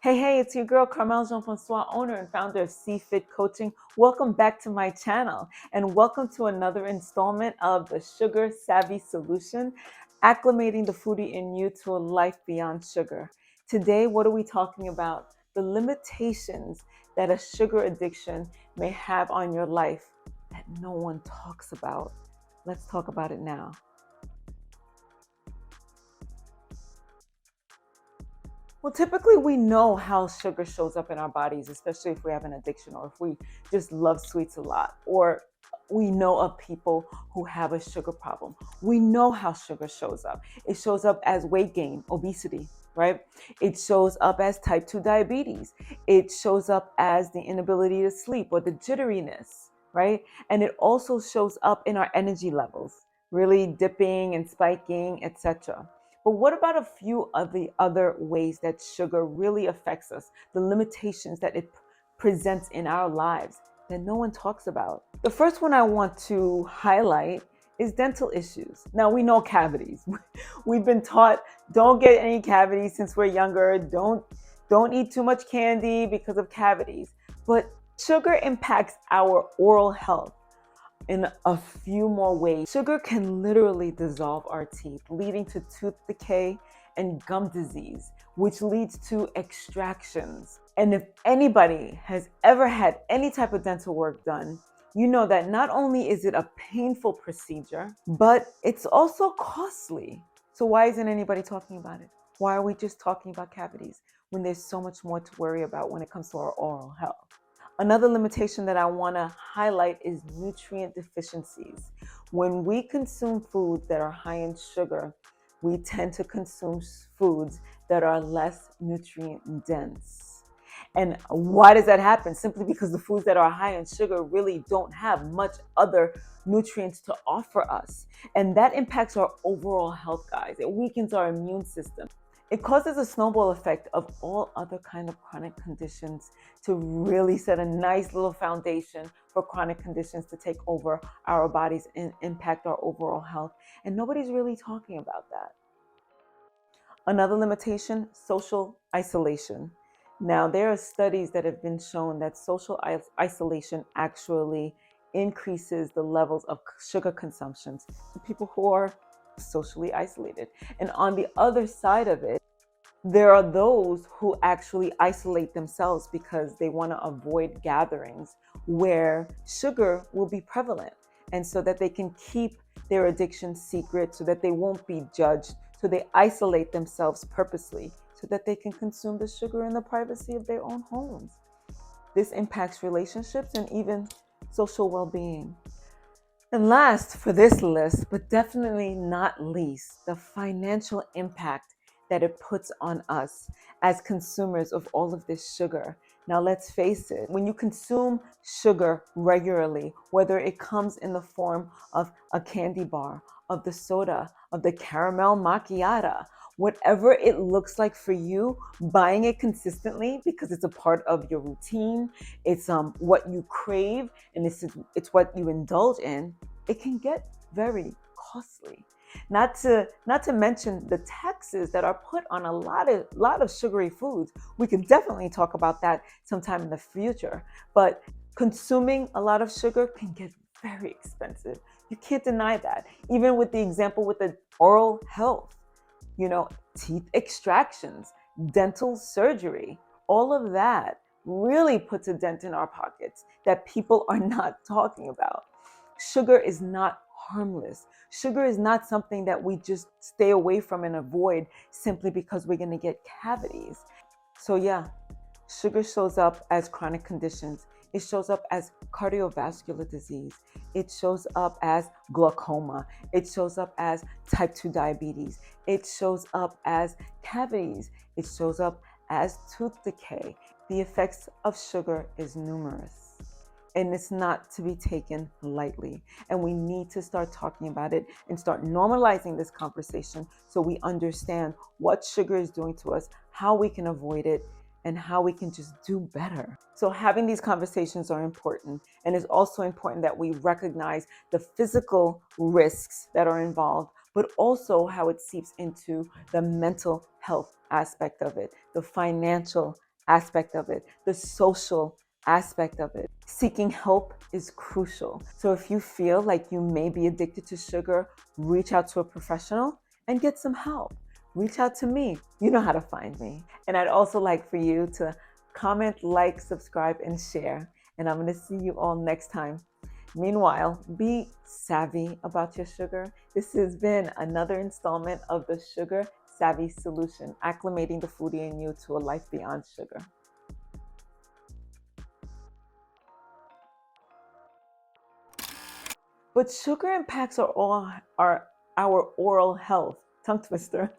Hey, it's your girl, Carmel Jean-Francois, owner and founder of C-Fit Coaching. Welcome back to my channel and welcome to another installment of the Sugar Savvy Solution, acclimating the foodie in you to a life beyond sugar. Today, what are we talking about? The limitations that a sugar addiction may have on your life that no one talks about. Let's talk about it now. Well, typically we know how sugar shows up in our bodies, especially if we have an addiction or if we just love sweets a lot, or we know of people who have a sugar problem. We know how sugar shows up. It shows up as weight gain, obesity, right? It shows up as type 2 diabetes. It shows up as the inability to sleep or the jitteriness, right? And it also shows up in our energy levels, really dipping and spiking, etc. But what about a few of the other ways that sugar really affects us, the limitations that it presents in our lives that no one talks about? The first one I want to highlight is dental issues. Now we know cavities. We've been taught don't get any cavities since we're younger. Don't eat too much candy because of cavities. But sugar impacts our oral health in a few more ways. Sugar can literally dissolve our teeth, leading to tooth decay and gum disease, which leads to extractions. And if anybody has ever had any type of dental work done, you know that not only is it a painful procedure, but it's also costly. So why isn't anybody talking about it? Why are we just talking about cavities when there's so much more to worry about when it comes to our oral health? Another limitation that I want to highlight is nutrient deficiencies. When we consume foods that are high in sugar, we tend to consume foods that are less nutrient dense. And why does that happen? Simply because the foods that are high in sugar really don't have much other nutrients to offer us. And that impacts our overall health, guys. It weakens our immune system. It causes a snowball effect of all other kind of chronic conditions to really set a nice little foundation for chronic conditions to take over our bodies and impact our overall health. And nobody's really talking about that. Another limitation, social isolation. Now, there are studies that have been shown that social isolation actually increases the levels of sugar consumptions to people who are socially isolated. And on the other side of it, there are those who actually isolate themselves because they want to avoid gatherings where sugar will be prevalent, and so that they can keep their addiction secret so that they won't be judged. So they isolate themselves purposely so that they can consume the sugar in the privacy of their own homes. This impacts relationships and even social well-being. And last for this list, but definitely not least, the financial impact that it puts on us as consumers of all of this sugar. Now, let's face it, when you consume sugar regularly, whether it comes in the form of a candy bar, of the soda, of the caramel macchiato, whatever it looks like for you, buying it consistently because it's a part of your routine, it's what you crave, and it's what you indulge in, it can get very costly. Not to mention the taxes that are put on a lot of sugary foods. We could definitely talk about that sometime in the future. But consuming a lot of sugar can get very expensive. You can't deny that. Even with the example with the oral health, teeth extractions, dental surgery, all of that really puts a dent in our pockets that people are not talking about. Sugar is not harmless. Sugar is not something that we just stay away from and avoid simply because we're going to get cavities. So yeah, sugar shows up as chronic conditions. It shows up as cardiovascular disease. It shows up as glaucoma. It shows up as type 2 diabetes. It shows up as cavities. It shows up as tooth decay. The effects of sugar is numerous. And it's not to be taken lightly. And we need to start talking about it and start normalizing this conversation so we understand what sugar is doing to us, how we can avoid it, and how we can just do better. So having these conversations are important. And it's also important that we recognize the physical risks that are involved, but also how it seeps into the mental health aspect of it, the financial aspect of it, the social aspect of it. Seeking help is crucial. So if you feel like you may be addicted to sugar, reach out to a professional and get some help. Reach out to me. You know how to find me. And I'd also like for you to comment, like, subscribe, and share. And I'm going to see you all next time. Meanwhile, be savvy about your sugar. This has been another installment of the Sugar Savvy Solution, acclimating the foodie in you to a life beyond sugar. But sugar impacts our oral health. Tongue twister.